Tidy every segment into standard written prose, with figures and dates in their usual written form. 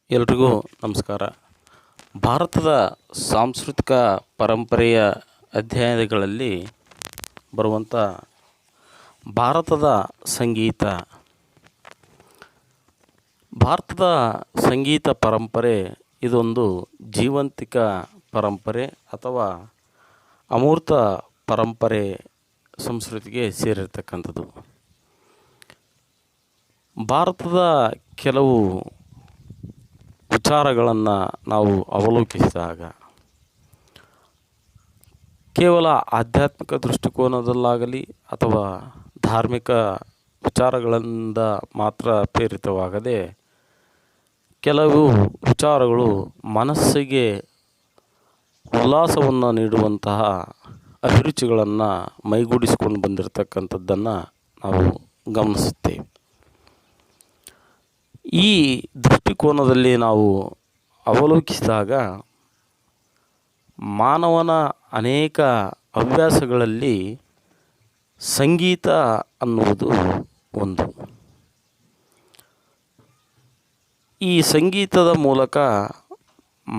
ಎಲ್ರಿಗೂ ನಮಸ್ಕಾರ. ಭಾರತದ ಸಾಂಸ್ಕೃತಿಕ ಪರಂಪರೆಯ ಅಧ್ಯಯನಗಳಲ್ಲಿ ಬರುವಂಥ ಭಾರತದ ಸಂಗೀತ. ಭಾರತದ ಸಂಗೀತ ಪರಂಪರೆ ಇದೊಂದು ಜೀವಂತಿಕ ಪರಂಪರೆ ಅಥವಾ ಅಮೂರ್ತ ಪರಂಪರೆ ಸಂಸ್ಕೃತಿಗೆ ಸೇರಿರ್ತಕ್ಕಂಥದ್ದು. ಭಾರತದ ಕೆಲವು ವಿಚಾರಗಳನ್ನು ನಾವು ಅವಲೋಕಿಸಿದಾಗ ಕೇವಲ ಆಧ್ಯಾತ್ಮಿಕ ದೃಷ್ಟಿಕೋನದಲ್ಲಾಗಲಿ ಅಥವಾ ಧಾರ್ಮಿಕ ವಿಚಾರಗಳಿಂದ ಮಾತ್ರ ಪ್ರೇರಿತವಾಗದೆ ಕೆಲವು ವಿಚಾರಗಳು ಮನಸ್ಸಿಗೆ ಉಲ್ಲಾಸವನ್ನು ನೀಡುವಂತಹ ಅಭಿರುಚಿಗಳನ್ನು ಮೈಗೂಡಿಸಿಕೊಂಡು ಬಂದಿರತಕ್ಕಂಥದ್ದನ್ನು ನಾವು ಗಮನಿಸುತ್ತೇವೆ. ಈ ದೃಷ್ಟಿಕೋನದಲ್ಲಿ ನಾವು ಅವಲೋಕಿಸಿದಾಗ ಮಾನವನ ಅನೇಕ ಹವ್ಯಾಸಗಳಲ್ಲಿ ಸಂಗೀತ ಅನ್ನುವುದು ಒಂದು. ಈ ಸಂಗೀತದ ಮೂಲಕ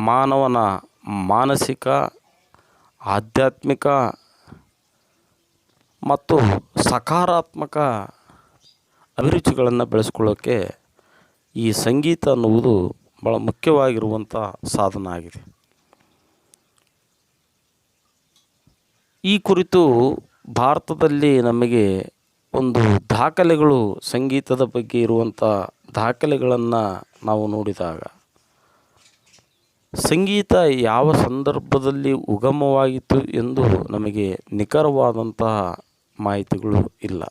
ಮಾನವನ ಮಾನಸಿಕ, ಆಧ್ಯಾತ್ಮಿಕ ಮತ್ತು ಸಕಾರಾತ್ಮಕ ಅಭಿರುಚಿಗಳನ್ನು ಬೆಳೆಸ್ಕೊಳ್ಳೋಕ್ಕೆ ಈ ಸಂಗೀತ ಅನ್ನುವುದು ಭಾಳ ಮುಖ್ಯವಾಗಿರುವಂಥ ಸಾಧನ ಆಗಿದೆ. ಈ ಕುರಿತು ಭಾರತದಲ್ಲಿ ನಮಗೆ ಒಂದು ದಾಖಲೆಗಳು, ಸಂಗೀತದ ಬಗ್ಗೆ ಇರುವಂಥ ದಾಖಲೆಗಳನ್ನು ನಾವು ನೋಡಿದಾಗ ಸಂಗೀತ ಯಾವ ಸಂದರ್ಭದಲ್ಲಿ ಉಗಮವಾಯಿತು ಎಂದು ನಮಗೆ ನಿಖರವಾದಂತಹ ಮಾಹಿತಿಗಳು ಇಲ್ಲ.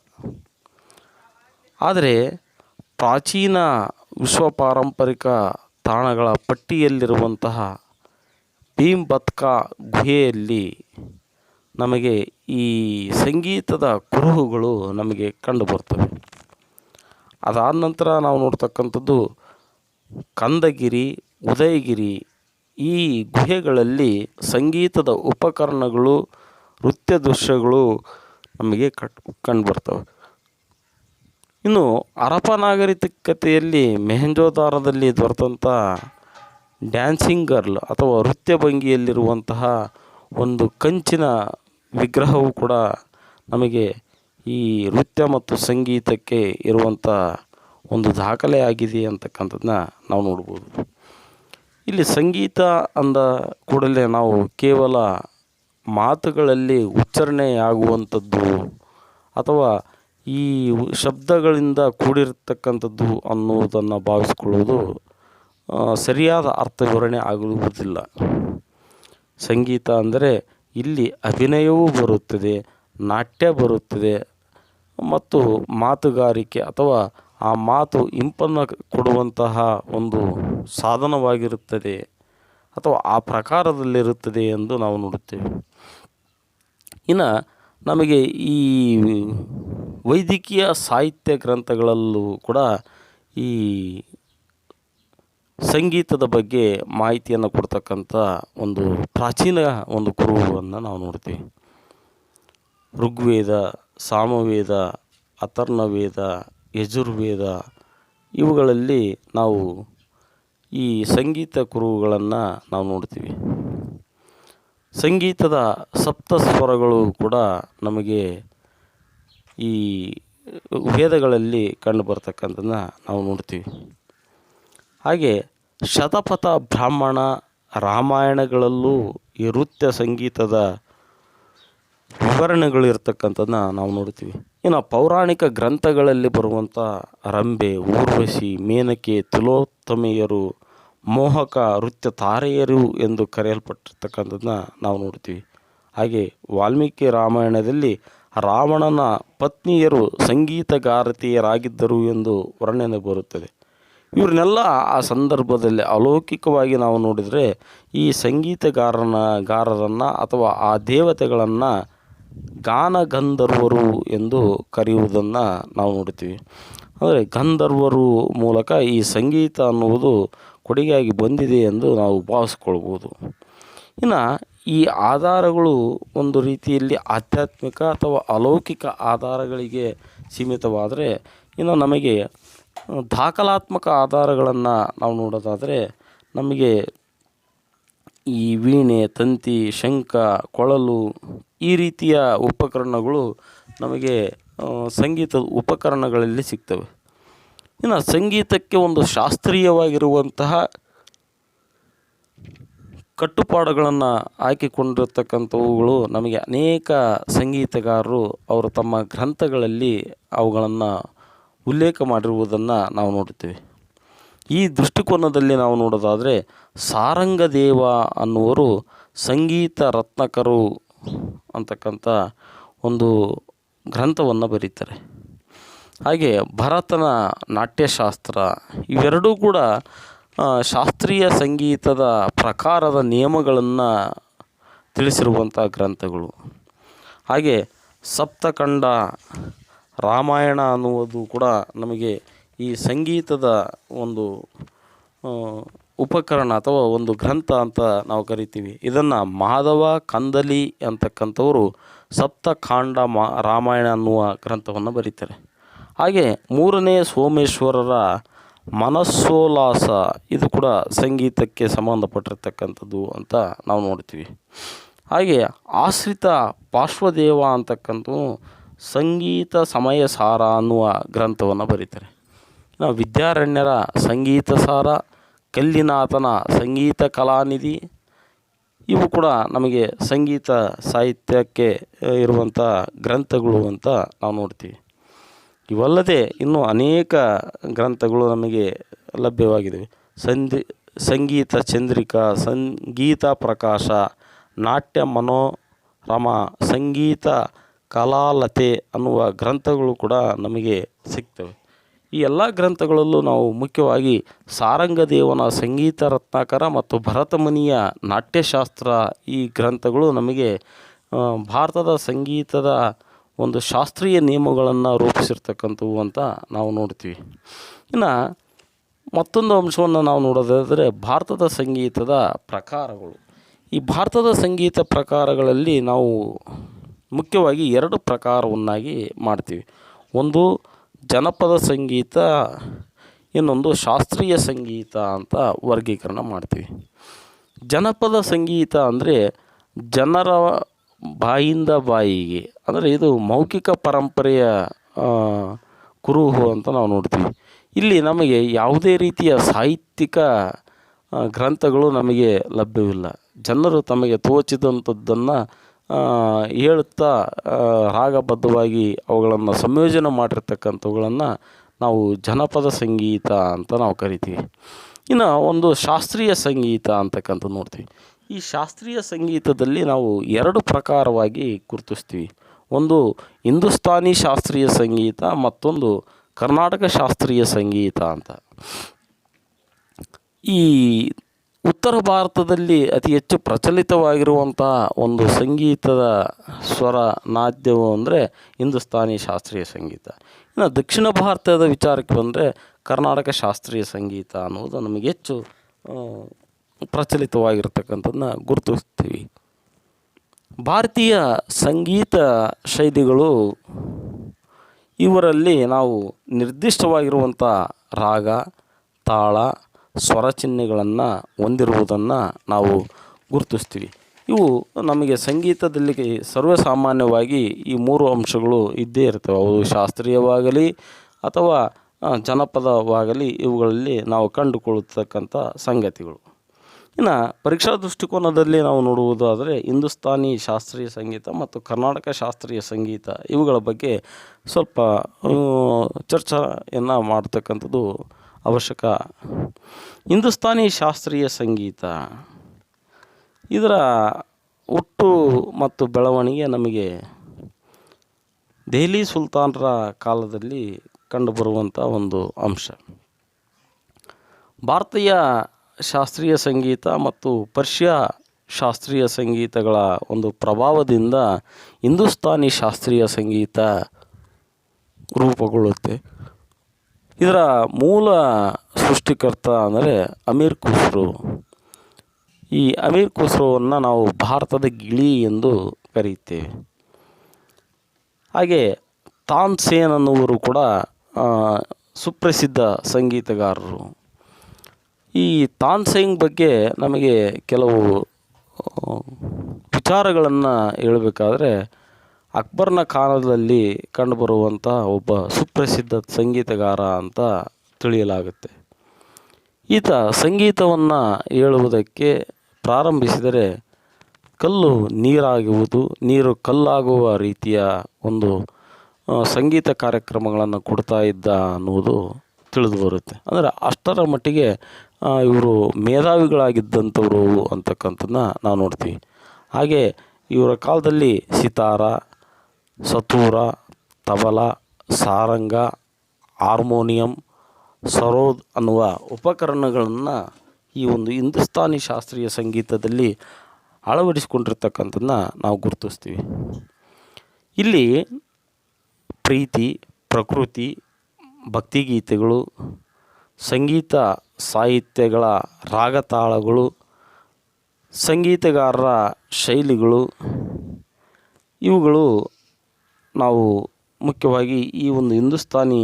ಆದರೆ ಪ್ರಾಚೀನ ವಿಶ್ವ ಪಾರಂಪರಿಕ ತಾಣಗಳ ಪಟ್ಟಿಯಲ್ಲಿರುವಂತಹ ಭೀಮ್ಬತ್ಕಾ ಗುಹೆಯಲ್ಲಿ ನಮಗೆ ಈ ಸಂಗೀತದ ಕುರುಹುಗಳು ನಮಗೆ ಕಂಡುಬರ್ತವೆ. ಅದಾದ ನಂತರ ನಾವು ನೋಡ್ತಕ್ಕಂಥದ್ದು ಕಂದಗಿರಿ, ಉದಯಗಿರಿ, ಈ ಗುಹೆಗಳಲ್ಲಿ ಸಂಗೀತದ ಉಪಕರಣಗಳು, ನೃತ್ಯ ದೃಶ್ಯಗಳು ನಮಗೆ ಕಂಡುಬರ್ತವೆ. ಇನ್ನು ಹರಪ್ಪ ನಾಗರಿಕತೆಯಲ್ಲಿ ಮೊಹೆಂಜೊದಾರೋದಲ್ಲಿ ದೊರೆತಂಥ ಡ್ಯಾನ್ಸಿಂಗ್ ಗರ್ಲ್ ಅಥವಾ ನೃತ್ಯ ಭಂಗಿಯಲ್ಲಿರುವಂತಹ ಒಂದು ಕಂಚಿನ ವಿಗ್ರಹವು ಕೂಡ ನಮಗೆ ಈ ನೃತ್ಯ ಮತ್ತು ಸಂಗೀತಕ್ಕೆ ಇರುವಂಥ ಒಂದು ದಾಖಲೆ ಆಗಿದೆ ಅಂತಕ್ಕಂಥದ್ದನ್ನ ನಾವು ನೋಡ್ಬೋದು. ಇಲ್ಲಿ ಸಂಗೀತ ಅಂದ ಕೂಡಲೇ ನಾವು ಕೇವಲ ಮಾತುಗಳಲ್ಲಿ ಉಚ್ಚಾರಣೆಯಾಗುವಂಥದ್ದು ಅಥವಾ ಈ ಶಬ್ದಗಳಿಂದ ಕೂಡಿರತಕ್ಕಂಥದ್ದು ಅನ್ನುವುದನ್ನು ಭಾವಿಸಿಕೊಳ್ಳುವುದು ಸರಿಯಾದ ಅರ್ಥ ವಿವರಣೆ ಆಗುವುದಿಲ್ಲ. ಸಂಗೀತ ಅಂದರೆ ಇಲ್ಲಿ ಅಭಿನಯವೂ ಬರುತ್ತದೆ, ನಾಟ್ಯ ಬರುತ್ತದೆ ಮತ್ತು ಮಾತುಗಾರಿಕೆ ಅಥವಾ ಆ ಮಾತು ಇಂಪನ್ನು ಕೊಡುವಂತಹ ಒಂದು ಸಾಧನವಾಗಿರುತ್ತದೆ ಅಥವಾ ಆ ಪ್ರಕಾರದಲ್ಲಿರುತ್ತದೆ ಎಂದು ನಾವು ನೋಡುತ್ತೇವೆ. ಇನ್ನು ನಮಗೆ ಈ ವೈದ್ಯಕೀಯ ಸಾಹಿತ್ಯ ಗ್ರಂಥಗಳಲ್ಲೂ ಕೂಡ ಈ ಸಂಗೀತದ ಬಗ್ಗೆ ಮಾಹಿತಿಯನ್ನು ಕೊಡ್ತಕ್ಕಂಥ ಒಂದು ಪ್ರಾಚೀನ ಒಂದು ಕುರುಹುವನ್ನು ನಾವು ನೋಡ್ತೀವಿ. ಋಗ್ವೇದ, ಸಾಮವೇದ, ಅಥರ್ವವೇದ, ಯಜುರ್ವೇದ ಇವುಗಳಲ್ಲಿ ನಾವು ಈ ಸಂಗೀತ ಕುರುಹುಗಳನ್ನು ನಾವು ನೋಡ್ತೀವಿ. ಸಂಗೀತದ ಸಪ್ತಸ್ವರಗಳು ಕೂಡ ನಮಗೆ ಈ ವೇದಗಳಲ್ಲಿ ಕಂಡು ಬರ್ತಕ್ಕಂಥದ್ದನ್ನ ನಾವು ನೋಡ್ತೀವಿ. ಹಾಗೆ ಶತಪಥ ಬ್ರಾಹ್ಮಣ, ರಾಮಾಯಣಗಳಲ್ಲೂ ಈ ನೃತ್ಯ ಸಂಗೀತದ ವಿವರಣೆಗಳಿರ್ತಕ್ಕಂಥದ್ದನ್ನ ನಾವು ನೋಡ್ತೀವಿ. ಇನ್ನು ಪೌರಾಣಿಕ ಗ್ರಂಥಗಳಲ್ಲಿ ಬರುವಂಥ ರಂಬೆ, ಊರ್ವಶಿ, ಮೇನಕೆ, ತಿಲೋತ್ತಮೆಯರು, ಮೋಹಕ, ನೃತ್ಯ ತಾರೆಯರು ಎಂದು ಕರೆಯಲ್ಪಟ್ಟಿರ್ತಕ್ಕಂಥದ್ದನ್ನ ನಾವು ನೋಡ್ತೀವಿ. ಹಾಗೆ ವಾಲ್ಮೀಕಿ ರಾಮಾಯಣದಲ್ಲಿ ರಾವಣನ ಪತ್ನಿಯರು ಸಂಗೀತಗಾರತಿಯರಾಗಿದ್ದರು ಎಂದು ವರ್ಣನೆ ಬರುತ್ತದೆ. ಇವ್ರನ್ನೆಲ್ಲ ಆ ಸಂದರ್ಭದಲ್ಲಿ ಅಲೌಕಿಕವಾಗಿ ನಾವು ನೋಡಿದರೆ ಈ ಸಂಗೀತಗಾರರನ್ನು ಅಥವಾ ಆ ದೇವತೆಗಳನ್ನು ಗಾನಗಂಧರ್ವರು ಎಂದು ಕರೆಯುವುದನ್ನು ನಾವು ನೋಡ್ತೀವಿ. ಅಂದರೆ ಗಂಧರ್ವರು ಮೂಲಕ ಈ ಸಂಗೀತ ಅನ್ನುವುದು ಕೊಡುಗೆಯಾಗಿ ಬಂದಿದೆ ಎಂದು ನಾವು ಭಾವಿಸ್ಕೊಳ್ಬೋದು. ಇನ್ನು ಈ ಆಧಾರಗಳು ಒಂದು ರೀತಿಯಲ್ಲಿ ಆಧ್ಯಾತ್ಮಿಕ ಅಥವಾ ಅಲೌಕಿಕ ಆಧಾರಗಳಿಗೆ ಸೀಮಿತವಾದರೆ, ಇನ್ನು ನಮಗೆ ದಾಖಲಾತ್ಮಕ ಆಧಾರಗಳನ್ನು ನಾವು ನೋಡೋದಾದರೆ ನಮಗೆ ಈ ವೀಣೆ, ತಂತಿ, ಶಂಖ, ಕೊಳಲು ಈ ರೀತಿಯ ಉಪಕರಣಗಳು ನಮಗೆ ಸಂಗೀತದ ಉಪಕರಣಗಳಲ್ಲಿ ಸಿಗ್ತವೆ. ಇನ್ನು ಸಂಗೀತಕ್ಕೆ ಒಂದು ಶಾಸ್ತ್ರೀಯವಾಗಿರುವಂತಹ ಕಟ್ಟುಪಾಡುಗಳನ್ನು ಹಾಕಿಕೊಂಡಿರ್ತಕ್ಕಂಥವುಗಳು ನಮಗೆ ಅನೇಕ ಸಂಗೀತಗಾರರು ಅವರು ತಮ್ಮ ಗ್ರಂಥಗಳಲ್ಲಿ ಅವುಗಳನ್ನು ಉಲ್ಲೇಖ ಮಾಡಿರುವುದನ್ನು ನಾವು ನೋಡುತ್ತೇವೆ. ಈ ದೃಷ್ಟಿಕೋನದಲ್ಲಿ ನಾವು ನೋಡೋದಾದರೆ ಸಾರಂಗದೇವ ಅನ್ನುವರು ಸಂಗೀತ ರತ್ನಕರು ಅಂತಕ್ಕಂಥ ಒಂದು ಗ್ರಂಥವನ್ನು ಬರೀತಾರೆ. ಹಾಗೆ ಭರತನ ನಾಟ್ಯಶಾಸ್ತ್ರ ಇವೆರಡೂ ಕೂಡ ಶಾಸ್ತ್ರೀಯ ಸಂಗೀತದ ಪ್ರಕಾರದ ನಿಯಮಗಳನ್ನು ತಿಳಿಸಿರುವಂಥ ಗ್ರಂಥಗಳು. ಹಾಗೆ ಸಪ್ತಖಂಡ ರಾಮಾಯಣ ಅನ್ನುವುದು ಕೂಡ ನಮಗೆ ಈ ಸಂಗೀತದ ಒಂದು ಉಪಕರಣ ಅಥವಾ ಒಂದು ಗ್ರಂಥ ಅಂತ ನಾವು ಕರಿತೀವಿ. ಇದನ್ನು ಮಾಧವ ಕಂದಲಿ ಅಂತಕ್ಕಂಥವರು ಸಪ್ತಖಂಡ ರಾಮಾಯಣ ಅನ್ನುವ ಗ್ರಂಥವನ್ನು ಬರೀತಾರೆ. ಹಾಗೆ ಮೂರನೇ ಸೋಮೇಶ್ವರರ ಮನಸ್ಸೋಲ್ಲಾಸ ಇದು ಕೂಡ ಸಂಗೀತಕ್ಕೆ ಸಂಬಂಧಪಟ್ಟಿರ್ತಕ್ಕಂಥದ್ದು ಅಂತ ನಾವು ನೋಡ್ತೀವಿ. ಹಾಗೆ ಆಶ್ರಿತ ಪಾರ್ಶ್ವದೇವ ಅಂತಕ್ಕಂಥವು ಸಂಗೀತ ಸಮಯ ಸಾರ ಅನ್ನುವ ಗ್ರಂಥವನ್ನು ಬರೀತಾರೆ. ನಾವು ವಿದ್ಯಾರಣ್ಯರ ಸಂಗೀತ ಸಾರ, ಕಲ್ಲಿನಾಥನ ಸಂಗೀತ ಕಲಾನಿಧಿ ಇವು ಕೂಡ ನಮಗೆ ಸಂಗೀತ ಸಾಹಿತ್ಯಕ್ಕೆ ಇರುವಂಥ ಗ್ರಂಥಗಳು ಅಂತ ನಾವು ನೋಡ್ತೀವಿ. ಇವಲ್ಲದೆ ಇನ್ನೂ ಅನೇಕ ಗ್ರಂಥಗಳು ನಮಗೆ ಲಭ್ಯವಾಗಿವೆ. ಸಂಗೀತ ಚಂದ್ರಿಕಾ, ಸಂಗೀತ ಪ್ರಕಾಶ, ನಾಟ್ಯ ಮನೋರಮ, ಸಂಗೀತ ಕಲಾಲತೆ ಅನ್ನುವ ಗ್ರಂಥಗಳು ಕೂಡ ನಮಗೆ ಸಿಗ್ತವೆ. ಈ ಎಲ್ಲ ಗ್ರಂಥಗಳಲ್ಲೂ ನಾವು ಮುಖ್ಯವಾಗಿ ಸಾರಂಗದೇವನ ಸಂಗೀತ ರತ್ನಾಕರ ಮತ್ತು ಭರತಮುನಿಯ ನಾಟ್ಯಶಾಸ್ತ್ರ ಈ ಗ್ರಂಥಗಳು ನಮಗೆ ಭಾರತದ ಸಂಗೀತದ ಒಂದು ಶಾಸ್ತ್ರೀಯ ನಿಯಮಗಳನ್ನು ರೂಪಿಸಿರ್ತಕ್ಕಂಥವು ಅಂತ ನಾವು ನೋಡ್ತೀವಿ. ಇನ್ನು ಮತ್ತೊಂದು ಅಂಶವನ್ನು ನಾವು ನೋಡೋದಾದರೆ ಭಾರತದ ಸಂಗೀತದ ಪ್ರಕಾರಗಳು. ಈ ಭಾರತದ ಸಂಗೀತ ಪ್ರಕಾರಗಳಲ್ಲಿ ನಾವು ಮುಖ್ಯವಾಗಿ ಎರಡು ಪ್ರಕಾರವನ್ನಾಗಿ ಮಾಡ್ತೀವಿ. ಒಂದು ಜನಪದ ಸಂಗೀತ, ಇನ್ನೊಂದು ಶಾಸ್ತ್ರೀಯ ಸಂಗೀತ ಅಂತ ವರ್ಗೀಕರಣ ಮಾಡ್ತೀವಿ. ಜನಪದ ಸಂಗೀತ ಅಂದರೆ ಜನರ ಬಾಯಿಂದ ಬಾಯಿಗೆ, ಅಂದರೆ ಇದು ಮೌಖಿಕ ಪರಂಪರೆಯ ಕುರುಹು ಅಂತ ನಾವು ನೋಡ್ತೀವಿ. ಇಲ್ಲಿ ನಮಗೆ ಯಾವುದೇ ರೀತಿಯ ಸಾಹಿತ್ಯಿಕ ಗ್ರಂಥಗಳು ನಮಗೆ ಲಭ್ಯವಿಲ್ಲ. ಜನರು ತಮಗೆ ತೋಚಿದಂಥದ್ದನ್ನು ಹೇಳುತ್ತಾ ರಾಗಬದ್ಧವಾಗಿ ಅವುಗಳನ್ನು ಸಂಯೋಜನೆ ಮಾಡಿರ್ತಕ್ಕಂಥವುಗಳನ್ನು ನಾವು ಜನಪದ ಸಂಗೀತ ಅಂತ ನಾವು ಕರಿತೀವಿ. ಇನ್ನು ಒಂದು ಶಾಸ್ತ್ರೀಯ ಸಂಗೀತ ಅಂತಕ್ಕಂಥದ್ದು ನೋಡ್ತೀವಿ. ಈ ಶಾಸ್ತ್ರೀಯ ಸಂಗೀತದಲ್ಲಿ ನಾವು ಎರಡು ಪ್ರಕಾರವಾಗಿ ಗುರುತಿಸ್ತೀವಿ. ಒಂದು ಹಿಂದೂಸ್ತಾನಿ ಶಾಸ್ತ್ರೀಯ ಸಂಗೀತ, ಮತ್ತೊಂದು ಕರ್ನಾಟಕ ಶಾಸ್ತ್ರೀಯ ಸಂಗೀತ ಅಂತ. ಈ ಉತ್ತರ ಭಾರತದಲ್ಲಿ ಅತಿ ಹೆಚ್ಚು ಪ್ರಚಲಿತವಾಗಿರುವಂಥ ಒಂದು ಸಂಗೀತದ ಸ್ವರ ನಾದ್ಯವು ಅಂದರೆ ಹಿಂದೂಸ್ತಾನಿ ಶಾಸ್ತ್ರೀಯ ಸಂಗೀತ. ಇನ್ನು ದಕ್ಷಿಣ ಭಾರತದ ವಿಚಾರಕ್ಕೆ ಬಂದರೆ ಕರ್ನಾಟಕ ಶಾಸ್ತ್ರೀಯ ಸಂಗೀತ ಅನ್ನೋದು ನಮಗೆ ಹೆಚ್ಚು ಪ್ರಚಲಿತವಾಗಿರ್ತಕ್ಕಂಥದ್ದನ್ನ ಗುರುತಿಸ್ತೀವಿ. ಭಾರತೀಯ ಸಂಗೀತ ಶೈಲಿಗಳು ಇವರಲ್ಲಿ ನಾವು ನಿರ್ದಿಷ್ಟವಾಗಿರುವಂಥ ರಾಗ, ತಾಳ, ಸ್ವರ ಚಿಹ್ನೆಗಳನ್ನು ಹೊಂದಿರುವುದನ್ನು ನಾವು ಗುರುತಿಸ್ತೀವಿ. ಇವು ನಮಗೆ ಸಂಗೀತದಲ್ಲಿ ಸರ್ವಸಾಮಾನ್ಯವಾಗಿ ಈ ಮೂರು ಅಂಶಗಳು ಇದ್ದೇ ಇರ್ತವೆ. ಅವು ಶಾಸ್ತ್ರೀಯವಾಗಲಿ ಅಥವಾ ಜನಪದವಾಗಲಿ ಇವುಗಳಲ್ಲಿ ನಾವು ಕಂಡುಕೊಳ್ಳತಕ್ಕಂಥ ಸಂಗತಿಗಳು. ಇನ್ನು ಪರೀಕ್ಷಾ ದೃಷ್ಟಿಕೋನದಲ್ಲಿ ನಾವು ನೋಡುವುದಾದರೆ ಹಿಂದೂಸ್ತಾನಿ ಶಾಸ್ತ್ರೀಯ ಸಂಗೀತ ಮತ್ತು ಕರ್ನಾಟಕ ಶಾಸ್ತ್ರೀಯ ಸಂಗೀತ ಇವುಗಳ ಬಗ್ಗೆ ಸ್ವಲ್ಪ ಚರ್ಚೆಯನ್ನು ಮಾಡ್ತಕ್ಕಂಥದ್ದು ಅವಶ್ಯಕ. ಹಿಂದೂಸ್ತಾನಿ ಶಾಸ್ತ್ರೀಯ ಸಂಗೀತ ಇದರ ಹುಟ್ಟು ಮತ್ತು ಬೆಳವಣಿಗೆ ನಮಗೆ ದೆಹಲಿ ಸುಲ್ತಾನರ ಕಾಲದಲ್ಲಿ ಕಂಡುಬರುವಂಥ ಒಂದು ಅಂಶ. ಭಾರತೀಯ ಶಾಸ್ತ್ರೀಯ ಸಂಗೀತ ಮತ್ತು ಪರ್ಷಿಯಾ ಶಾಸ್ತ್ರೀಯ ಸಂಗೀತಗಳ ಒಂದು ಪ್ರಭಾವದಿಂದ ಹಿಂದೂಸ್ತಾನಿ ಶಾಸ್ತ್ರೀಯ ಸಂಗೀತ ರೂಪುಗೊಳ್ಳುತ್ತೆ. ಇದರ ಮೂಲ ಸೃಷ್ಟಿಕರ್ತ ಅಂದರೆ ಅಮೀರ್ ಖುಸ್ರೋ. ಈ ಅಮೀರ್ ಖುಸ್ರೋವನ್ನು ನಾವು ಭಾರತದ ಗಿಳಿ ಎಂದು ಕರೆಯುತ್ತೇವೆ. ಹಾಗೆ ತಾನ್ಸೇನ್ ಅನ್ನುವರು ಕೂಡ ಸುಪ್ರಸಿದ್ಧ ಸಂಗೀತಗಾರರು. ಈ ತಾನ್ಸೇನ್ ಬಗ್ಗೆ ನಮಗೆ ಕೆಲವು ವಿಚಾರಗಳನ್ನು ಹೇಳಬೇಕಾದ್ರೆ, ಅಕ್ಬರ್ನ ಕಾಲದಲ್ಲಿ ಕಂಡುಬರುವಂಥ ಒಬ್ಬ ಸುಪ್ರಸಿದ್ಧ ಸಂಗೀತಗಾರ ಅಂತ ತಿಳಿಯಲಾಗುತ್ತೆ. ಈತ ಸಂಗೀತವನ್ನು ಹೇಳುವುದಕ್ಕೆ ಪ್ರಾರಂಭಿಸಿದರೆ ಕಲ್ಲು ನೀರಾಗುವುದು, ನೀರು ಕಲ್ಲಾಗುವ ರೀತಿಯ ಒಂದು ಸಂಗೀತ ಕಾರ್ಯಕ್ರಮಗಳನ್ನು ಕೊಡ್ತಾ ಇದ್ದ ಅನ್ನುವುದು ತಿಳಿದು ಬರುತ್ತೆ. ಅಂದರೆ ಅಷ್ಟರ ಮಟ್ಟಿಗೆ ಇವರು ಮೇಧಾವಿಗಳಾಗಿದ್ದಂಥವರು ಅಂತಕ್ಕಂಥದ್ದನ್ನ ನಾವು ನೋಡ್ತೀವಿ. ಹಾಗೆ ಇವರ ಕಾಲದಲ್ಲಿ ಸಿತಾರ, ಸತೂರ, ತಬಲ, ಸಾರಂಗ, ಹಾರ್ಮೋನಿಯಂ, ಸರೋದ್ ಅನ್ನುವ ಉಪಕರಣಗಳನ್ನು ಈ ಒಂದು ಹಿಂದೂಸ್ತಾನಿ ಶಾಸ್ತ್ರೀಯ ಸಂಗೀತದಲ್ಲಿ ಅಳವಡಿಸಿಕೊಂಡಿರ್ತಕ್ಕಂಥದ್ದನ್ನ ನಾವು ಗುರುತಿಸ್ತೀವಿ. ಇಲ್ಲಿ ಪ್ರೀತಿ, ಪ್ರಕೃತಿ, ಭಕ್ತಿಗೀತೆಗಳು, ಸಂಗೀತ ಸಾಹಿತ್ಯಗಳ ರಾಗತಾಳಗಳು, ಸಂಗೀತಗಾರರ ಶೈಲಿಗಳು, ಇವುಗಳು ನಾವು ಮುಖ್ಯವಾಗಿ ಈ ಒಂದು ಹಿಂದೂಸ್ತಾನಿ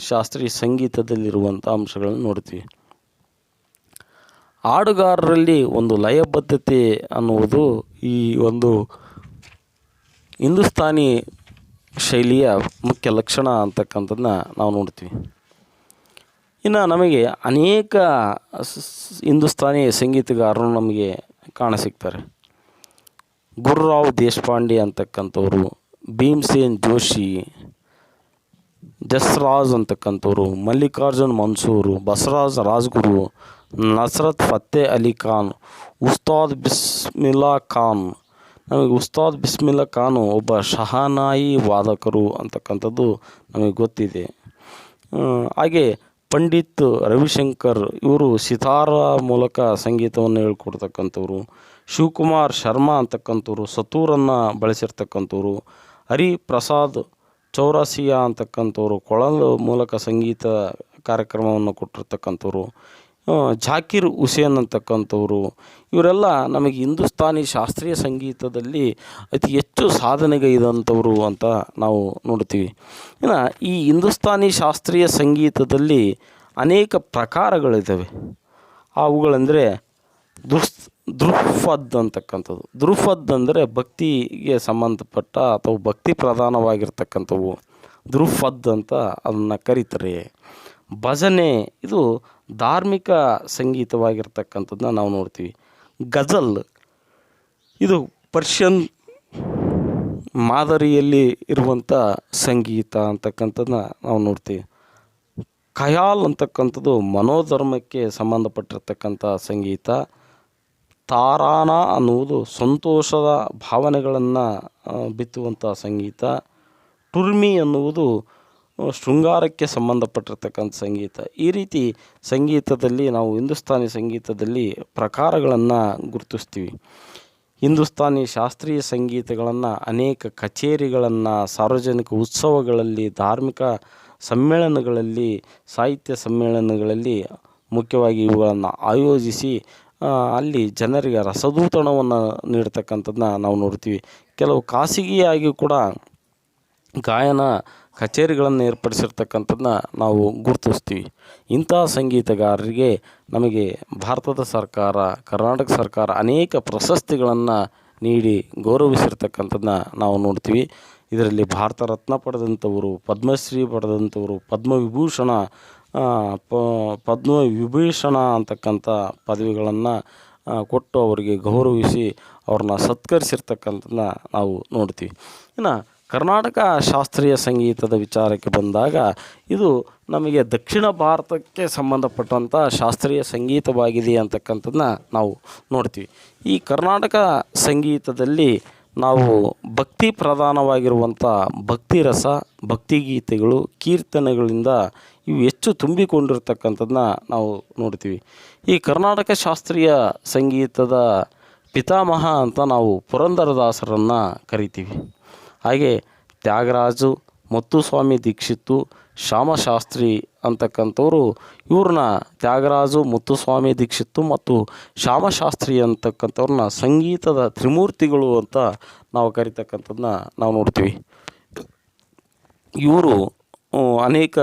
ಶಾಸ್ತ್ರೀಯ ಸಂಗೀತದಲ್ಲಿರುವಂಥ ಅಂಶಗಳನ್ನು ನೋಡ್ತೀವಿ. ಹಾಡುಗಾರರಲ್ಲಿ ಒಂದು ಲಯಬದ್ಧತೆ ಅನ್ನುವುದು ಈ ಒಂದು ಹಿಂದೂಸ್ತಾನಿ ಶೈಲಿಯ ಮುಖ್ಯ ಲಕ್ಷಣ ಅಂತಕ್ಕಂಥದ್ದನ್ನ ನಾವು ನೋಡ್ತೀವಿ. ಇನ್ನು ನಮಗೆ ಅನೇಕ ಹಿಂದೂಸ್ತಾನಿ ಸಂಗೀತಗಾರರು ನಮಗೆ ಕಾಣಸಿಗ್ತಾರೆ. ಗುರುರಾವ್ ದೇಶಪಾಂಡೆ ಅಂತಕ್ಕಂಥವ್ರು, ಭೀಮ್ಸೇನ್ ಜೋಶಿ, ಜಸ್ರಾಜ್ ಅಂತಕ್ಕಂಥವ್ರು, ಮಲ್ಲಿಕಾರ್ಜುನ್ ಮನ್ಸೂರು, ಬಸವರಾಜ್ ರಾಜ್ಗುರು, ನಸ್ರತ್ ಫತ್ತೇ ಅಲಿ ಖಾನ್, ಉಸ್ತಾದ್ ಬಿಸ್ಮಿಲ್ಲಾ ಖಾನ್. ನಮಗೆ ಉಸ್ತಾದ್ ಬಿಸ್ಮಿಲ್ಲಾ ಖಾನು ಒಬ್ಬ ಶಹನಾಯಿ ವಾದಕರು ಅಂತಕ್ಕಂಥದ್ದು ನಮಗೆ ಗೊತ್ತಿದೆ. ಹಾಗೆ ಪಂಡಿತ್ ರವಿಶಂಕರ್ ಇವರು ಸಿತಾರ ಮೂಲಕ ಸಂಗೀತವನ್ನು ಹೇಳ್ಕೊಡ್ತಕ್ಕಂಥವ್ರು. ಶಿವಕುಮಾರ್ ಶರ್ಮಾ ಅಂತಕ್ಕಂಥವ್ರು ಸತೂರನ್ನು ಬಳಸಿರ್ತಕ್ಕಂಥವ್ರು. ಹರಿಪ್ರಸಾದ್ ಚೌರಾಸಿಯಾ ಅಂತಕ್ಕಂಥವ್ರು ಕೊಳಲು ಮೂಲಕ ಸಂಗೀತ ಕಾರ್ಯಕ್ರಮವನ್ನು ಕೊಟ್ಟಿರ್ತಕ್ಕಂಥವ್ರು. ಜಾಕಿರ್ ಹುಸೇನ್ ಅಂತಕ್ಕಂಥವ್ರು. ಇವರೆಲ್ಲ ನಮಗೆ ಹಿಂದೂಸ್ತಾನಿ ಶಾಸ್ತ್ರೀಯ ಸಂಗೀತದಲ್ಲಿ ಅತಿ ಹೆಚ್ಚು ಸಾಧನೆಗೈದಂಥವ್ರು ಅಂತ ನಾವು ನೋಡ್ತೀವಿ. ಇನ್ನು ಈ ಹಿಂದೂಸ್ತಾನಿ ಶಾಸ್ತ್ರೀಯ ಸಂಗೀತದಲ್ಲಿ ಅನೇಕ ಪ್ರಕಾರಗಳಿದ್ದಾವೆ. ಅವುಗಳೆಂದರೆ ಧ್ರುಪದ್ ಅಂತಕ್ಕಂಥದ್ದು. ಧ್ರುಪದ್ ಅಂದರೆ ಭಕ್ತಿಗೆ ಸಂಬಂಧಪಟ್ಟ ಅಥವಾ ಭಕ್ತಿ ಪ್ರಧಾನವಾಗಿರ್ತಕ್ಕಂಥವು ಧ್ರುಪದ್ ಅಂತ ಅದನ್ನು ಕರೀತಾರೆ. ಭಜನೆ ಇದು ಧಾರ್ಮಿಕ ಸಂಗೀತವಾಗಿರ್ತಕ್ಕಂಥದ್ದನ್ನ ನಾವು ನೋಡ್ತೀವಿ. ಗಜಲ್ ಇದು ಪರ್ಷಿಯನ್ ಮಾದರಿಯಲ್ಲಿ ಇರುವಂಥ ಸಂಗೀತ ಅಂತಕ್ಕಂಥದ್ದನ್ನ ನಾವು ನೋಡ್ತೀವಿ. ಖಯಾಲ್ ಅಂತಕ್ಕಂಥದ್ದು ಮನೋಧರ್ಮಕ್ಕೆ ಸಂಬಂಧಪಟ್ಟಿರ್ತಕ್ಕಂಥ ಸಂಗೀತ. ತಾರಾನ ಅನ್ನುವುದು ಸಂತೋಷದ ಭಾವನೆಗಳನ್ನು ಬಿತ್ತುವಂಥ ಸಂಗೀತ. ಟುರ್ಮಿ ಅನ್ನುವುದು ಶೃಂಗಾರಕ್ಕೆ ಸಂಬಂಧಪಟ್ಟಿರ್ತಕ್ಕಂಥ ಸಂಗೀತ. ಈ ರೀತಿ ಸಂಗೀತದಲ್ಲಿ ನಾವು ಹಿಂದೂಸ್ತಾನಿ ಸಂಗೀತದಲ್ಲಿ ಪ್ರಕಾರಗಳನ್ನು ಗುರುತಿಸ್ತೀವಿ. ಹಿಂದೂಸ್ತಾನಿ ಶಾಸ್ತ್ರೀಯ ಸಂಗೀತಗಳನ್ನು ಅನೇಕ ಕಚೇರಿಗಳನ್ನು, ಸಾರ್ವಜನಿಕ ಉತ್ಸವಗಳಲ್ಲಿ, ಧಾರ್ಮಿಕ ಸಮ್ಮೇಳನಗಳಲ್ಲಿ, ಸಾಹಿತ್ಯ ಸಮ್ಮೇಳನಗಳಲ್ಲಿ ಮುಖ್ಯವಾಗಿ ಇವುಗಳನ್ನು ಆಯೋಜಿಸಿ ಅಲ್ಲಿ ಜನರಿಗೆ ರಸದೌತಣವನ್ನು ನೀಡ್ತಕ್ಕಂಥದ್ದನ್ನ ನಾವು ನೋಡ್ತೀವಿ. ಕೆಲವು ಖಾಸಗಿಯಾಗಿ ಕೂಡ ಗಾಯನ ಕಚೇರಿಗಳನ್ನು ಏರ್ಪಡಿಸಿರ್ತಕ್ಕಂಥದ್ದನ್ನ ನಾವು ಗುರುತಿಸ್ತೀವಿ. ಇಂಥ ಸಂಗೀತಗಾರರಿಗೆ ನಮಗೆ ಭಾರತದ ಸರ್ಕಾರ, ಕರ್ನಾಟಕ ಸರ್ಕಾರ ಅನೇಕ ಪ್ರಶಸ್ತಿಗಳನ್ನು ನೀಡಿ ಗೌರವಿಸಿರ್ತಕ್ಕಂಥದ್ದನ್ನ ನಾವು ನೋಡ್ತೀವಿ. ಇದರಲ್ಲಿ ಭಾರತ ರತ್ನ ಪಡೆದಂಥವರು, ಪದ್ಮಶ್ರೀ ಪಡೆದಂಥವರು, ಪದ್ಮವಿಭೂಷಣ ಅಂತಕ್ಕಂಥ ಪದವಿಗಳನ್ನು ಕೊಟ್ಟು ಅವರಿಗೆ ಗೌರವಿಸಿ ಅವ್ರನ್ನ ಸತ್ಕರಿಸಿರ್ತಕ್ಕಂಥದ್ದನ್ನ ನಾವು ನೋಡ್ತೀವಿ. ಇನ್ನು ಕರ್ನಾಟಕ ಶಾಸ್ತ್ರೀಯ ಸಂಗೀತದ ವಿಚಾರಕ್ಕೆ ಬಂದಾಗ ಇದು ನಮಗೆ ದಕ್ಷಿಣ ಭಾರತಕ್ಕೆ ಸಂಬಂಧಪಟ್ಟಂಥ ಶಾಸ್ತ್ರೀಯ ಸಂಗೀತವಾಗಿದೆ ಅಂತಕ್ಕಂಥದ್ದನ್ನ ನಾವು ನೋಡ್ತೀವಿ. ಈ ಕರ್ನಾಟಕ ಸಂಗೀತದಲ್ಲಿ ನಾವು ಭಕ್ತಿ ಪ್ರಧಾನವಾಗಿರುವಂಥ ಭಕ್ತಿರಸ, ಭಕ್ತಿಗೀತೆಗಳು, ಕೀರ್ತನೆಗಳಿಂದ ಇವು ಹೆಚ್ಚು ತುಂಬಿಕೊಂಡಿರ್ತಕ್ಕಂಥದ್ದನ್ನ ನಾವು ನೋಡ್ತೀವಿ. ಈ ಕರ್ನಾಟಕ ಶಾಸ್ತ್ರೀಯ ಸಂಗೀತದ ಪಿತಾಮಹ ಅಂತ ನಾವು ಪುರಂದರದಾಸರನ್ನು ಕರಿತೀವಿ. ಹಾಗೆ ತ್ಯಾಗರಾಜು, ಮುತ್ತುಸ್ವಾಮಿ ದೀಕ್ಷಿತ್ತು, ಶ್ಯಾಮಶಾಸ್ತ್ರಿ ಅಂತಕ್ಕಂಥವ್ರು ಇವ್ರನ್ನ ತ್ಯಾಗರಾಜು, ಮುತ್ತುಸ್ವಾಮಿ ದೀಕ್ಷಿತ್ತು ಮತ್ತು ಶ್ಯಾಮಶಾಸ್ತ್ರಿ ಅಂತಕ್ಕಂಥವ್ರನ್ನ ಸಂಗೀತದ ತ್ರಿಮೂರ್ತಿಗಳು ಅಂತ ನಾವು ಕರಿತಕ್ಕಂಥದ್ದನ್ನ ನಾವು ನೋಡ್ತೀವಿ. ಇವರು ಅನೇಕ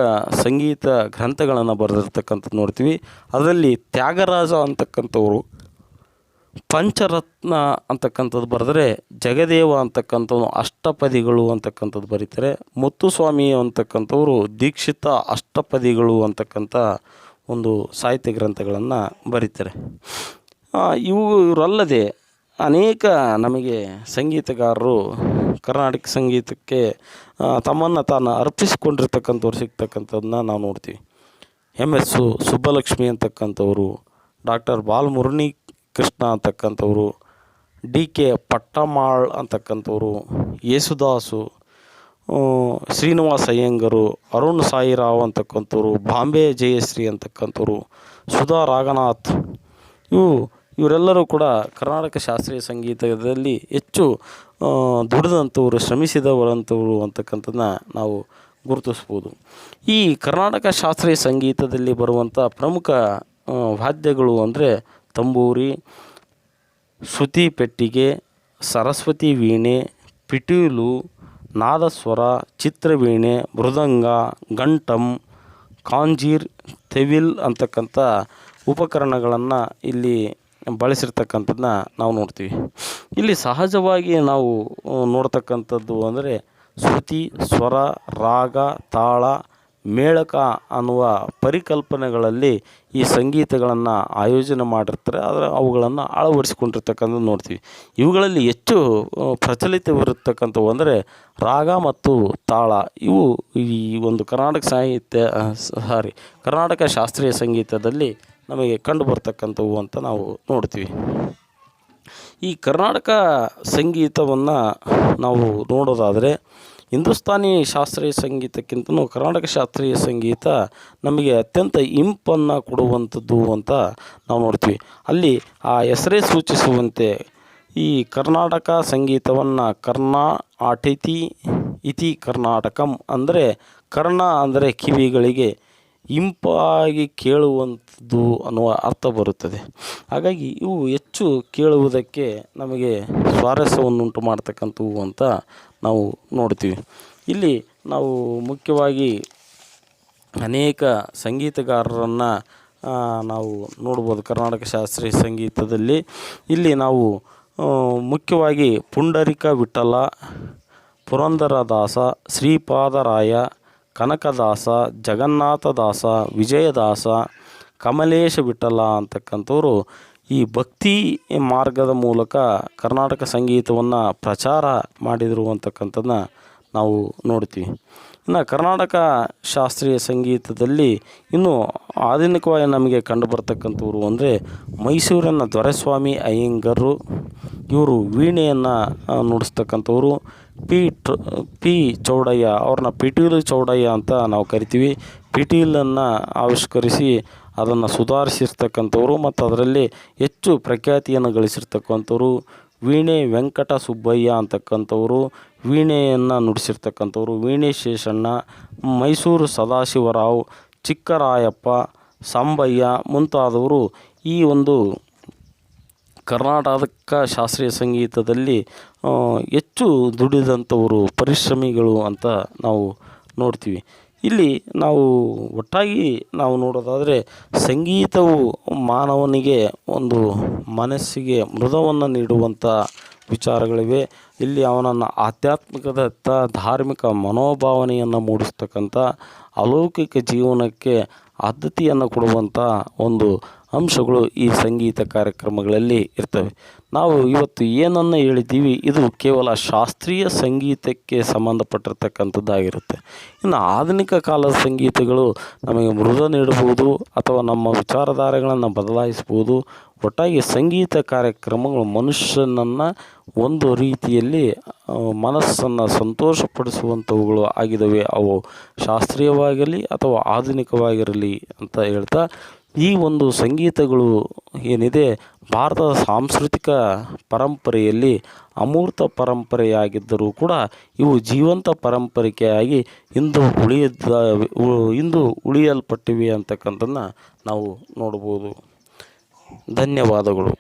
ಸಂಗೀತ ಗ್ರಂಥಗಳನ್ನು ಬರೆದಿರ್ತಕ್ಕಂಥದ್ದು ನೋಡ್ತೀವಿ. ಅದರಲ್ಲಿ ತ್ಯಾಗರಾಜ ಅಂತಕ್ಕಂಥವ್ರು ಪಂಚರತ್ನ ಅಂತಕ್ಕಂಥದ್ದು ಬರೆದರೆ, ಜಗದೇವ ಅಂತಕ್ಕಂಥವ್ನು ಅಷ್ಟಪದಿಗಳು ಅಂತಕ್ಕಂಥದ್ದು ಬರೀತಾರೆ. ಮುತ್ತುಸ್ವಾಮಿ ಅಂತಕ್ಕಂಥವ್ರು ದೀಕ್ಷಿತ ಅಷ್ಟಪದಿಗಳು ಅಂತಕ್ಕಂಥ ಒಂದು ಸಾಹಿತ್ಯ ಗ್ರಂಥಗಳನ್ನು ಬರೀತಾರೆ. ಇವರಲ್ಲದೆ ಅನೇಕ ನಮಗೆ ಸಂಗೀತಗಾರರು ಕರ್ನಾಟಕ ಸಂಗೀತಕ್ಕೆ ತಮ್ಮನ್ನು ತಾನು ಅರ್ಪಿಸಿಕೊಂಡಿರ್ತಕ್ಕಂಥವ್ರು ಸಿಗ್ತಕ್ಕಂಥದ್ದನ್ನ ನಾವು ನೋಡ್ತೀವಿ. MS ಸುಬ್ಬಲಕ್ಷ್ಮಿ ಅಂತಕ್ಕಂಥವ್ರು, ಡಾಕ್ಟರ್ ಬಾಲಮುರಳಿ ಕೃಷ್ಣ ಅಂತಕ್ಕಂಥವ್ರು, DK ಪಟ್ಟಮಾಳ್ ಅಂತಕ್ಕಂಥವ್ರು, ಯೇಸುದಾಸು, ಶ್ರೀನಿವಾಸ ಅಯ್ಯಂಗರು, ಅರುಣ್ ಸಾಯಿರಾವ್ ಅಂತಕ್ಕಂಥವ್ರು, ಬಾಂಬೆ ಜಯಶ್ರೀ ಅಂತಕ್ಕಂಥವ್ರು, ಸುಧಾ ರಾಗನಾಥ್, ಇವರೆಲ್ಲರೂ ಕೂಡ ಕರ್ನಾಟಕ ಶಾಸ್ತ್ರೀಯ ಸಂಗೀತದಲ್ಲಿ ಹೆಚ್ಚು ದುಡಿದಂಥವ್ರು, ಶ್ರಮಿಸಿದವರಂಥವ್ರು ಅಂತಕ್ಕಂಥದ್ದನ್ನ ನಾವು ಗುರುತಿಸ್ಬೋದು. ಈ ಕರ್ನಾಟಕ ಶಾಸ್ತ್ರೀಯ ಸಂಗೀತದಲ್ಲಿ ಬರುವಂಥ ಪ್ರಮುಖ ವಾದ್ಯಗಳು ಅಂದರೆ ತಂಬೂರಿ, ಶ್ರುತಿ ಪೆಟ್ಟಿಗೆ, ಸರಸ್ವತಿ ವೀಣೆ, ಪಿಟೀಲು, ನಾದಸ್ವರ, ಚಿತ್ರವೀಣೆ, ಮೃದಂಗ, ಘಂಟಂ, ಕಾಂಜೀರ್, ತೆವಿಲ್ ಅಂತಕ್ಕಂಥ ಉಪಕರಣಗಳನ್ನು ಇಲ್ಲಿ ಬಳಸಿರ್ತಕ್ಕಂಥದ್ದನ್ನ ನಾವು ನೋಡ್ತೀವಿ. ಇಲ್ಲಿ ಸಹಜವಾಗಿ ನಾವು ನೋಡ್ತಕ್ಕಂಥದ್ದು ಅಂದರೆ ಶ್ರುತಿ, ಸ್ವರ, ರಾಗ, ತಾಳ, ಮೇಳಕ ಅನ್ನುವ ಪರಿಕಲ್ಪನೆಗಳಲ್ಲಿ ಈ ಸಂಗೀತಗಳನ್ನು ಆಯೋಜನೆ ಮಾಡಿರ್ತಾರೆ. ಆದರೆ ಅವುಗಳನ್ನು ಅಳವಡಿಸಿಕೊಂಡಿರ್ತಕ್ಕಂಥದ್ದು ನೋಡ್ತೀವಿ. ಇವುಗಳಲ್ಲಿ ಹೆಚ್ಚು ಪ್ರಚಲಿತವಿರತಕ್ಕಂಥವು ಅಂದರೆ ರಾಗ ಮತ್ತು ತಾಳ. ಇವು ಈ ಒಂದು ಕರ್ನಾಟಕ ಶಾಸ್ತ್ರೀಯ ಸಂಗೀತದಲ್ಲಿ ನಮಗೆ ಕಂಡು ಬರ್ತಕ್ಕಂಥವು ಅಂತ ನಾವು ನೋಡ್ತೀವಿ. ಈ ಕರ್ನಾಟಕ ಸಂಗೀತವನ್ನು ನಾವು ನೋಡೋದಾದರೆ ಹಿಂದೂಸ್ತಾನಿ ಶಾಸ್ತ್ರೀಯ ಸಂಗೀತಕ್ಕಿಂತಲೂ ಕರ್ನಾಟಕ ಶಾಸ್ತ್ರೀಯ ಸಂಗೀತ ನಮಗೆ ಅತ್ಯಂತ ಇಂಪನ್ನು ಕೊಡುವಂಥದ್ದು ಅಂತ ನಾವು ನೋಡ್ತೀವಿ. ಅಲ್ಲಿ ಆ ಹೆಸರೇ ಸೂಚಿಸುವಂತೆ ಈ ಕರ್ನಾಟಕ ಸಂಗೀತವನ್ನು ಆಟಿತಿ ಇತಿ ಕರ್ನಾಟಕಂ ಅಂದರೆ ಕರ್ಣ ಅಂದರೆ ಕಿವಿಗಳಿಗೆ ಇಂಪಾಗಿ ಕೇಳುವಂಥದ್ದು ಅನ್ನುವ ಅರ್ಥ ಬರುತ್ತದೆ. ಹಾಗಾಗಿ ಇವು ಹೆಚ್ಚು ಕೇಳುವುದಕ್ಕೆ ನಮಗೆ ಸ್ವಾರಸ್ಯವನ್ನುಂಟು ಮಾಡ್ತಕ್ಕಂಥವು ಅಂತ ನಾವು ನೋಡ್ತೀವಿ. ಇಲ್ಲಿ ನಾವು ಮುಖ್ಯವಾಗಿ ಅನೇಕ ಸಂಗೀತಗಾರರನ್ನು ನಾವು ನೋಡ್ಬೋದು ಕರ್ನಾಟಕ ಶಾಸ್ತ್ರೀಯ ಸಂಗೀತದಲ್ಲಿ. ಇಲ್ಲಿ ನಾವು ಮುಖ್ಯವಾಗಿ ಪುಂಡರಿಕ ವಿಠಲ, ಪುರಂದರದಾಸ, ಶ್ರೀಪಾದರಾಯ, ಕನಕದಾಸ, ಜಗನ್ನಾಥದಾಸ, ವಿಜಯದಾಸ, ಕಮಲೇಶ ವಿಠಲ ಅಂತಕ್ಕಂಥವ್ರು ಈ ಭಕ್ತಿ ಮಾರ್ಗದ ಮೂಲಕ ಕರ್ನಾಟಕ ಸಂಗೀತವನ್ನು ಪ್ರಚಾರ ಮಾಡಿದರು ಅಂತಕ್ಕಂಥದ್ದನ್ನ ನಾವು ನೋಡ್ತೀವಿ. ಇನ್ನು ಕರ್ನಾಟಕ ಶಾಸ್ತ್ರೀಯ ಸಂಗೀತದಲ್ಲಿ ಇನ್ನೂ ಆಧುನಿಕವಾಗಿ ನಮಗೆ ಕಂಡುಬರ್ತಕ್ಕಂಥವ್ರು ಅಂದರೆ ಮೈಸೂರಿನ ದೊರೆಸ್ವಾಮಿ ಅಯ್ಯಂಗರು. ಇವರು ವೀಣೆಯನ್ನು ನುಡಿಸ್ತಕ್ಕಂಥವ್ರು. ಪಿ ಚೌಡಯ್ಯ ಅವ್ರನ್ನ ಪಿಟೀಲು ಚೌಡಯ್ಯ ಅಂತ ನಾವು ಕರಿತೀವಿ. ಪಿಟೀಲನ್ನು ಆವಿಷ್ಕರಿಸಿ ಅದನ್ನು ಸುಧಾರಿಸಿರ್ತಕ್ಕಂಥವ್ರು ಮತ್ತು ಅದರಲ್ಲಿ ಹೆಚ್ಚು ಪ್ರಖ್ಯಾತಿಯನ್ನು ಗಳಿಸಿರ್ತಕ್ಕಂಥವ್ರು. ವೀಣೆ ವೆಂಕಟ ಸುಬ್ಬಯ್ಯ ಅಂತಕ್ಕಂಥವ್ರು ವೀಣೆಯನ್ನು ನುಡಿಸಿರ್ತಕ್ಕಂಥವ್ರು. ವೀಣೆ ಶೇಷಣ್ಣ, ಮೈಸೂರು ಸದಾಶಿವರಾವ್, ಚಿಕ್ಕರಾಯಪ್ಪ, ಸಾಂಬಯ್ಯ ಮುಂತಾದವರು ಈ ಒಂದು ಕರ್ನಾಟಕ ಶಾಸ್ತ್ರೀಯ ಸಂಗೀತದಲ್ಲಿ ಹೆಚ್ಚು ದುಡಿದಂಥವರು, ಪರಿಶ್ರಮಿಗಳು ಅಂತ ನಾವು ನೋಡ್ತೀವಿ. ಇಲ್ಲಿ ನಾವು ಒಟ್ಟಾಗಿ ನಾವು ನೋಡೋದಾದರೆ ಸಂಗೀತವು ಮಾನವನಿಗೆ ಒಂದು ಮನಸ್ಸಿಗೆ ಮೃದುವನ್ನು ನೀಡುವಂಥ ವಿಚಾರಗಳಿವೆ. ಇಲ್ಲಿ ಅವನನ್ನು ಆಧ್ಯಾತ್ಮಿಕದತ್ತ ಧಾರ್ಮಿಕ ಮನೋಭಾವನೆಯನ್ನು ಮೂಡಿಸ್ತಕ್ಕಂಥ ಅಲೌಕಿಕ ಜೀವನಕ್ಕೆ ಆದ್ಯತೆಯನ್ನು ಕೊಡುವಂಥ ಒಂದು ಅಂಶಗಳು ಈ ಸಂಗೀತ ಕಾರ್ಯಕ್ರಮಗಳಲ್ಲಿ ಇರ್ತವೆ. ನಾವು ಇವತ್ತು ಏನನ್ನು ಹೇಳಿದ್ದೀವಿ ಇದು ಕೇವಲ ಶಾಸ್ತ್ರೀಯ ಸಂಗೀತಕ್ಕೆ ಸಂಬಂಧಪಟ್ಟಿರ್ತಕ್ಕಂಥದ್ದಾಗಿರುತ್ತೆ. ಇನ್ನು ಆಧುನಿಕ ಕಾಲದ ಸಂಗೀತಗಳು ನಮಗೆ ಮೃದು ನೀಡಬಹುದು ಅಥವಾ ನಮ್ಮ ವಿಚಾರಧಾರೆಗಳನ್ನು ಬದಲಾಯಿಸ್ಬೋದು. ಒಟ್ಟಾಗಿ ಸಂಗೀತ ಕಾರ್ಯಕ್ರಮಗಳು ಮನುಷ್ಯನನ್ನು ಒಂದು ರೀತಿಯಲ್ಲಿ ಮನಸ್ಸನ್ನು ಸಂತೋಷಪಡಿಸುವಂಥವುಗಳು ಆಗಿದ್ದಾವೆ. ಅವು ಶಾಸ್ತ್ರೀಯವಾಗಿರಲಿ ಅಥವಾ ಆಧುನಿಕವಾಗಿರಲಿ ಅಂತ ಹೇಳ್ತಾ ಈ ಒಂದು ಸಂಗೀತಗಳು ಏನಿದೆ ಭಾರತದ ಸಾಂಸ್ಕೃತಿಕ ಪರಂಪರೆಯಲ್ಲಿ ಅಮೂರ್ತ ಪರಂಪರೆಯಾಗಿದ್ದರೂ ಕೂಡ ಇವು ಜೀವಂತ ಪರಂಪರೆಯಾಗಿ ಇಂದು ಉಳಿಯಲ್ಪಟ್ಟಿವೆ ಅಂತಕ್ಕಂಥದ್ದನ್ನ ನಾವು ನೋಡ್ಬೋದು. ಧನ್ಯವಾದಗಳು.